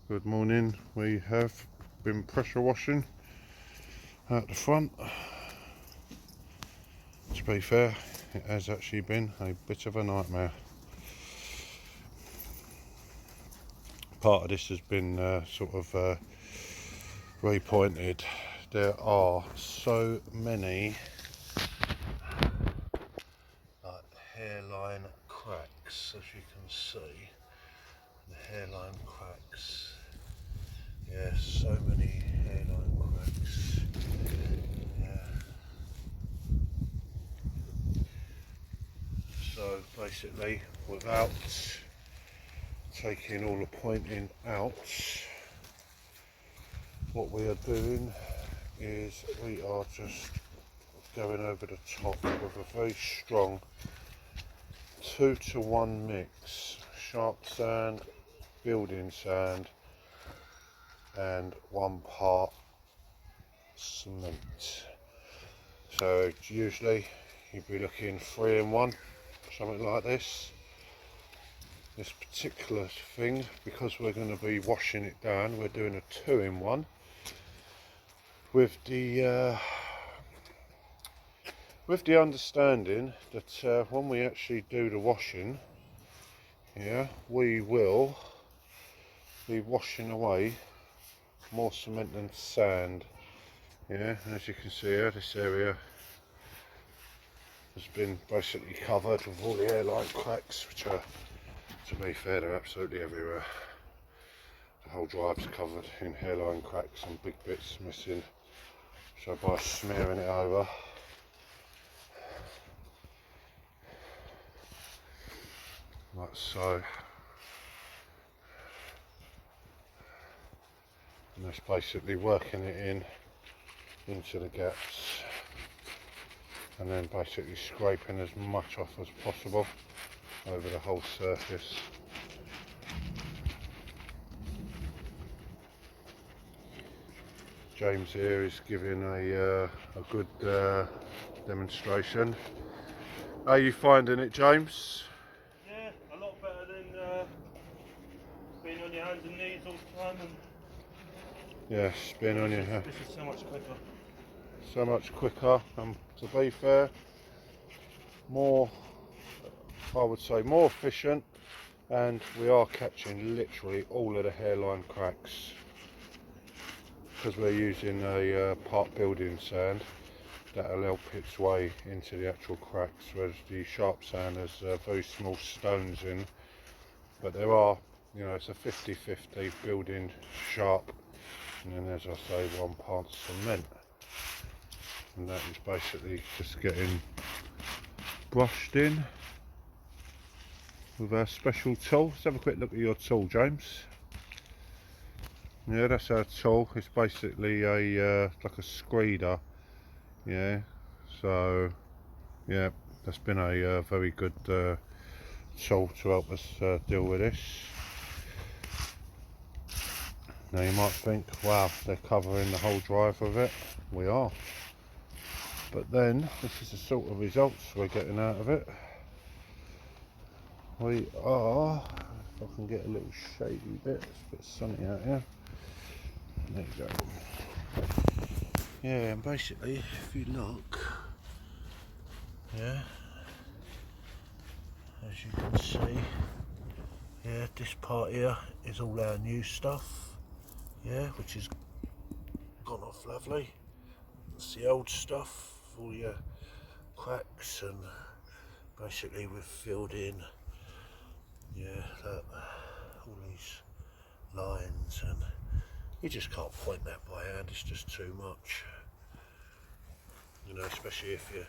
Good morning. We have been pressure washing at the front. To be fair, it has actually been a bit of a nightmare. Part of this has been repointed. There are so many hairline cracks, as you can see. The hairline cracks. Yeah, so many hairline cracks. Yeah. So basically, without taking all the pointing out, what we are doing is we are just going over the top with a very strong 2-to-1 mix, sharp sand, building sand, and 1 part cement. So usually you'd be looking 3 in 1, something like this. This particular thing, because we're going to be washing it down, we're doing a 2 in 1 with the understanding that when we actually do the washing, yeah, we will be washing away more cement than sand. Yeah, and as you can see here, this area has been basically covered with all the hairline cracks, which are, to be fair, they're absolutely everywhere. The whole drive's covered in hairline cracks and big bits missing. So by smearing it over, like so, and that's basically working it into the gaps, and then basically scraping as much off as possible over the whole surface. James here is giving a good demonstration. How are you finding it, James? Yeah, a lot better than being on your hands and knees all the time. And yes, being on your hands. This is so much quicker. So much quicker, and to be fair, more, I would say, more efficient, and we are catching literally all of the hairline cracks because we're using a part building sand that'll help its way into the actual cracks, whereas the sharp sand has very small stones in, but there are, you know, it's a 50-50 building sharp, and then, as I say, 1 part cement, and that is basically just getting brushed in with our special tool. Let's have a quick look at your tool, James. Yeah, that's our tool. It's basically a like a screeder. Yeah, so yeah, that's been a very good tool to help us deal with this. Now you might think, wow, they're covering the whole drive with it. We are, but then this is the sort of results we're getting out of it. We are, if I can get a little shady bit, it's a bit sunny out here. There you go. Yeah, and basically, if you look, yeah, as you can see, yeah, this part here is all our new stuff, yeah, which has gone off lovely. It's the old stuff, all your cracks, and basically we've filled in, yeah, look, all these lines, and you just can't point that by hand, it's just too much, you know, especially if you're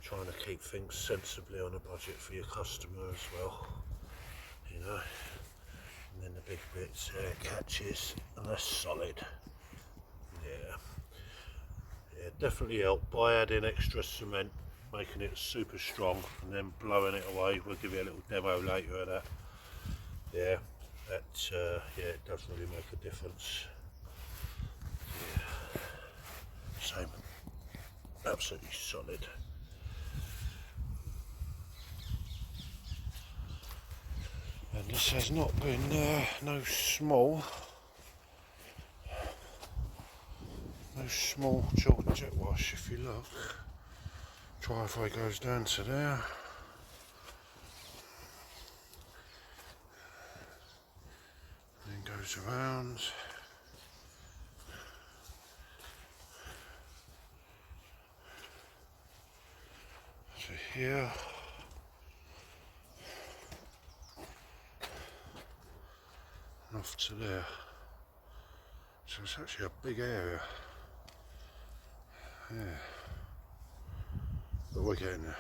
trying to keep things sensibly on a budget for your customer as well, you know. And then the big bits there, catches, and that's solid. Yeah, definitely help by adding extra cement, making it super strong, and then blowing it away. We'll give you a little demo later of that. Yeah, yeah, it does really make a difference. Yeah, same, absolutely solid. And this has not been no small small chalk jet wash. If you look, driveway goes down to there. Then goes around. To here. And off to there. So it's actually a big area. Yeah. But we're getting there.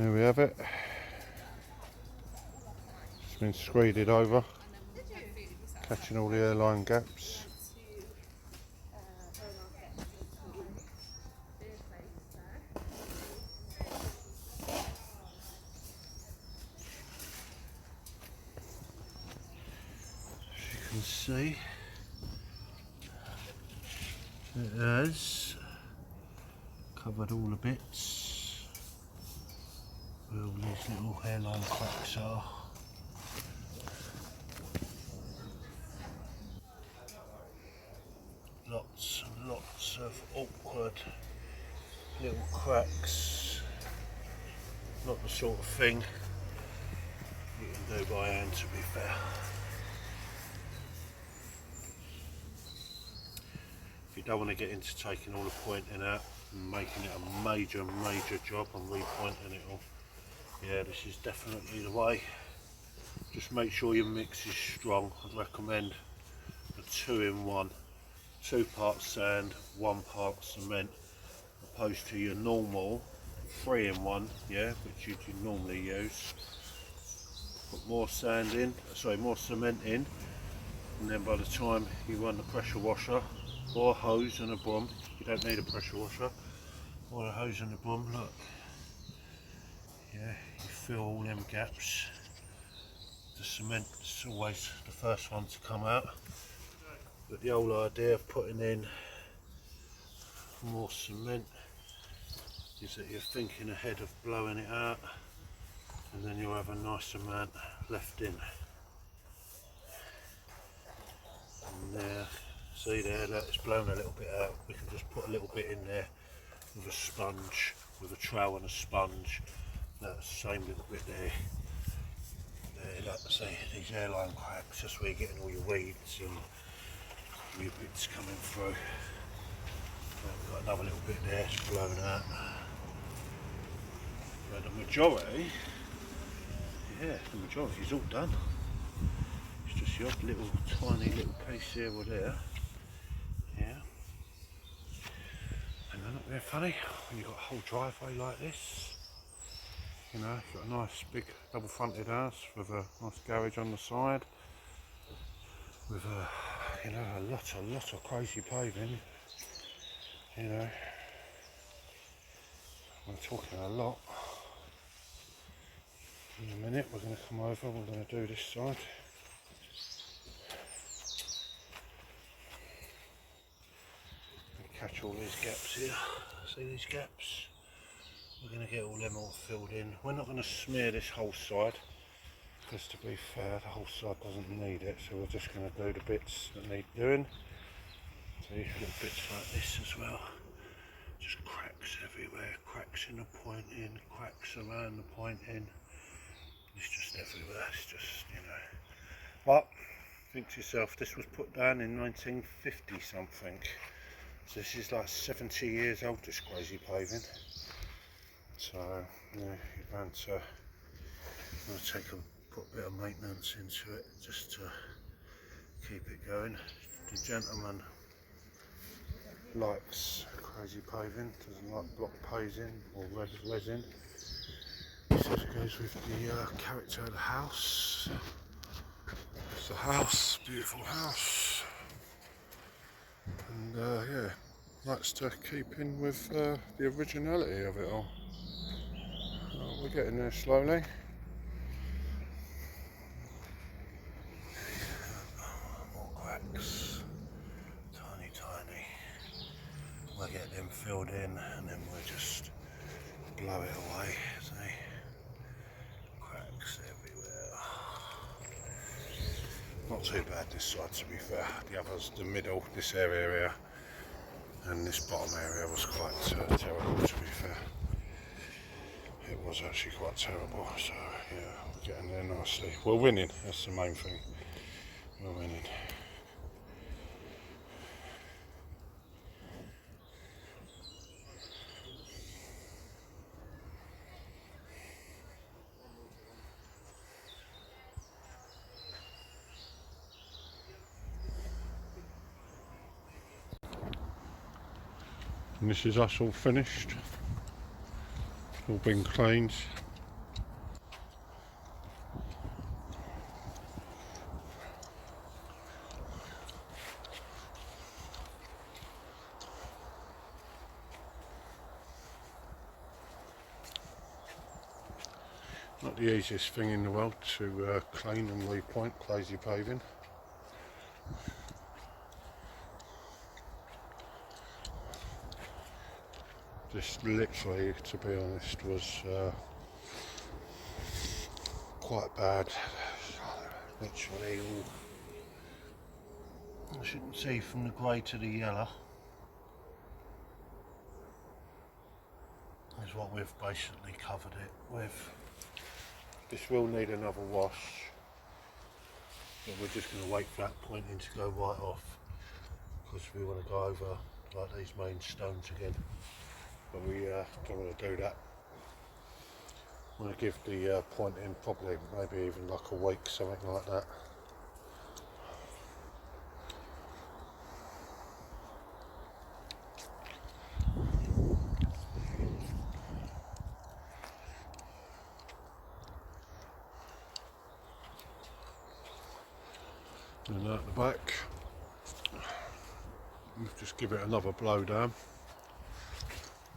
There we have it. It's been screeded over, catching all the airline gaps. As you can see, it has covered all the bits where all these little hairline cracks are. Lots and lots of awkward little cracks. Not the sort of thing you can do by hand, to be fair. If you don't want to get into taking all the pointing out and making it a major job and repointing it all, yeah, this is definitely the way. Just make sure your mix is strong. I'd recommend a 2-in-1, 2 parts sand, 1 part cement, opposed to your normal 3-in-1, yeah, which you normally use. Put more sand in, more cement in, and then by the time you run the pressure washer or a hose and a broom, you don't need a pressure washer, or a hose and a broom, look, yeah, you fill all them gaps. The cement's always the first one to come out, but the whole idea of putting in more cement is that you're thinking ahead of blowing it out, and then you'll have a nice amount left in. And there, see there, that it's blown a little bit out. We can just put a little bit in there with a sponge, with a trowel and a sponge. That same little bit there. There, like I say, these airline cracks, that's where you're getting all your weeds and your bits coming through. We've got another little bit there, it's blown out. But the majority, yeah, the majority is all done. It's just the odd little tiny little piece here or there. Yeah. And they're not very funny when you've got a whole driveway like this. You know, you've got a nice big double fronted house with a nice garage on the side. With a, you know, a lot of crazy paving. You know. We're talking a lot. In a minute we're going to come over, we're going to do this side. Catch all these gaps here. See these gaps? We're going to get all them all filled in. We're not going to smear this whole side, because to be fair, the whole side doesn't need it, so we're just going to do the bits that need doing. See, little bits like this as well. Just cracks everywhere, cracks in the pointing, cracks around the pointing. It's just everywhere, it's just, you know. But, think to yourself, this was put down in 1950 something. So this is like 70 years old, this crazy paving. So, yeah, you're bound to put a bit of maintenance into it, just to keep it going. The gentleman likes crazy paving, doesn't like block paving or resin. He says it goes with the character of the house. It's a house, beautiful house, and yeah, likes to keep in with the originality of it all. We're getting there slowly. More cracks, tiny. We'll get them filled in, and then we'll just blow it away. See, cracks everywhere. Not too bad this side, to be fair. The others, the middle, this area, and this bottom area was quite terrible, to be fair. It was actually quite terrible, so yeah, we're getting there nicely. We're winning, that's the main thing. We're winning. And this is us all finished. All been cleaned. Not the easiest thing in the world to clean and repoint crazy paving. This literally, to be honest, was quite bad. Literally all, as you can see, from the grey to the yellow is what we've basically covered it with. This will need another wash, but we're just going to wait for that pointing to go right off, because we want to go over like these main stones again, but we don't want to do that. I'm going to give the pointing probably maybe even like a week, something like that. And at the back, we'll just give it another blow down.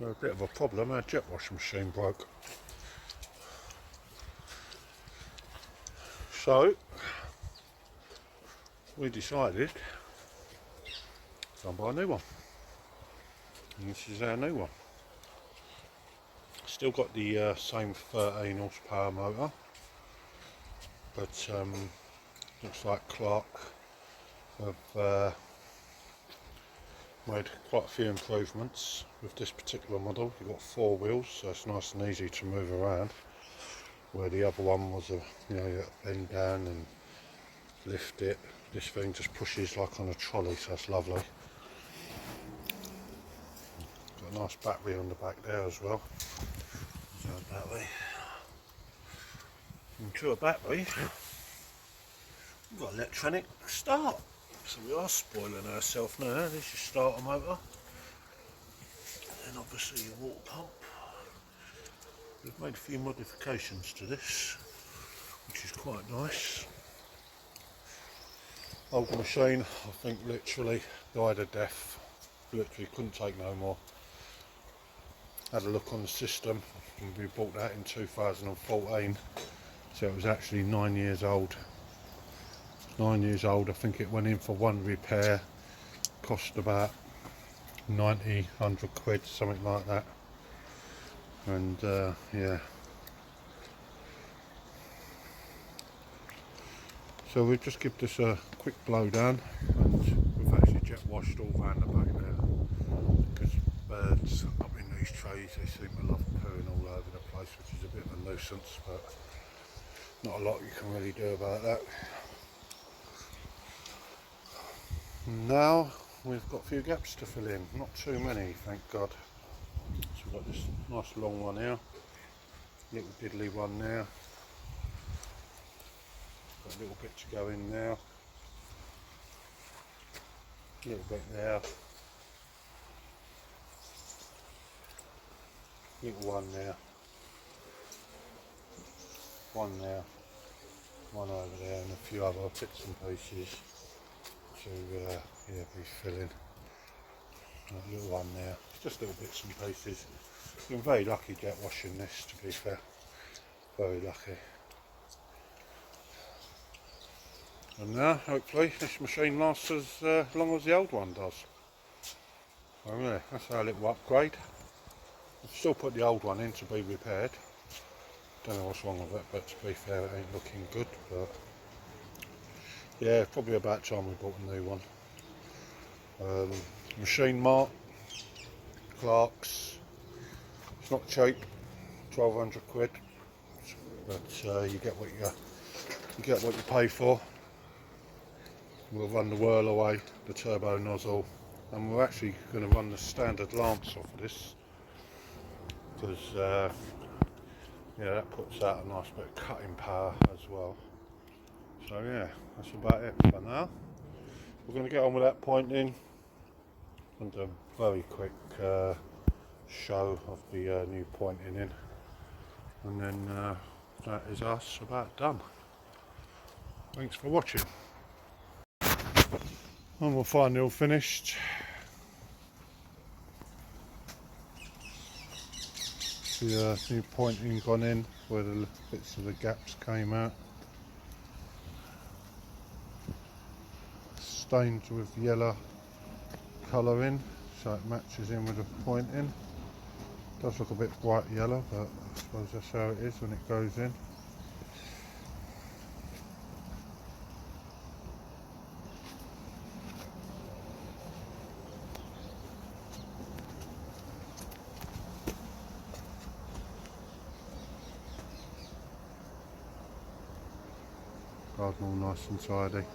A bit of a problem, our jet washing machine broke. So, we decided to go and buy a new one. And this is our new one. Still got the same 13 horsepower motor, but looks like Clark have made quite a few improvements with this particular model. You've got 4 wheels, so it's nice and easy to move around, where the other one was you bend down and lift it. This thing just pushes like on a trolley, so it's lovely. Got a nice battery on the back there as well. So a battery. And to a battery, we've got electronic start. So we are spoiling ourselves now. This is starter motor. And obviously your water pump. We've made a few modifications to this, which is quite nice. Old machine, I think literally died a death. Literally couldn't take no more. Had a look on the system, and we bought that in 2014. So it was actually 9 years old. 9 years old. I think it went in for one repair, cost about 90, 100 quid, something like that. And yeah, so we'll just give this a quick blow down, and we've actually jet washed all round the back there, because birds up in these trays, they seem to love pooing all over the place, which is a bit of a nuisance, but not a lot you can really do about that. Now we've got a few gaps to fill in, not too many, thank God. So we've got this nice long one here, little diddly one there, got a little bit to go in there, a little bit there, little one there, one there, one over there, and a few other bits and pieces to yeah, be filling. A little one there, just little bits and pieces. Been very lucky jet washing this, to be fair, very lucky. And now hopefully this machine lasts as long as the old one does. So yeah, that's our little upgrade. I've still put the old one in to be repaired. Don't know what's wrong with it, but to be fair, it ain't looking good. But yeah, probably about time we bought a new one. Machine mark, Clark's. It's not cheap, 1200 quid, but you get what you pay for. We'll run the whirl away, the turbo nozzle, and we're actually going to run the standard lance off of this, because yeah, that puts out a nice bit of cutting power as well. So yeah, that's about it for now. We're going to get on with that pointing, and a very quick show of the new pointing in, and then that is us about done. Thanks for watching. And we're finally all finished. The new pointing gone in, where the bits of the gaps came out. Stained with yellow colouring, so it matches in with the pointing. Does look a bit bright yellow, but I suppose that's how it is when it goes in. Garden all nice and tidy.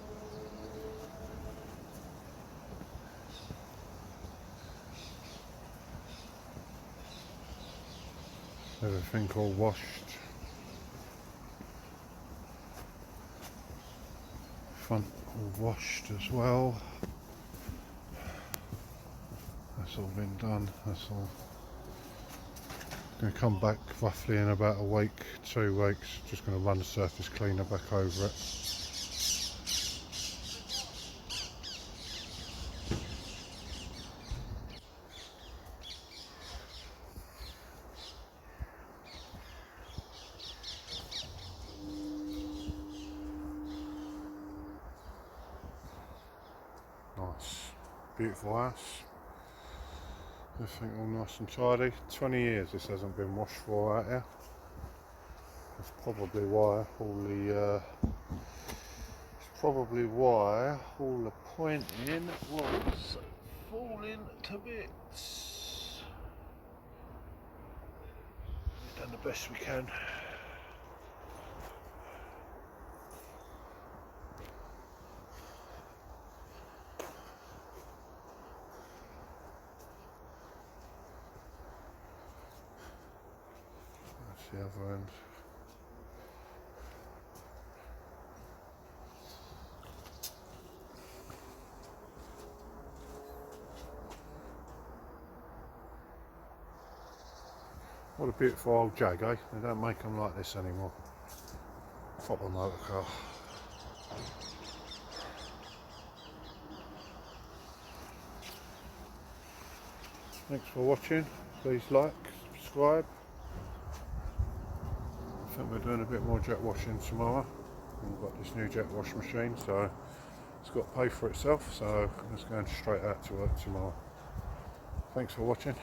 Everything all washed. Front all washed as well. That's all been done. That's all. Going to come back roughly in about a week, 2 weeks. Just going to run the surface cleaner back over it. Nice, beautiful house. Everything all nice and tidy. 20 years this hasn't been washed for out here. That's probably why all the pointing was falling to bits. We've done the best we can. That's the other end. What a beautiful old Jag, eh? They don't make them like this anymore. Proper motor car. Thanks for watching. Please like, subscribe. I think we're doing a bit more jet washing tomorrow. We've got this new jet wash machine, so it's got to pay for itself, so it's going straight out to work tomorrow. Thanks for watching.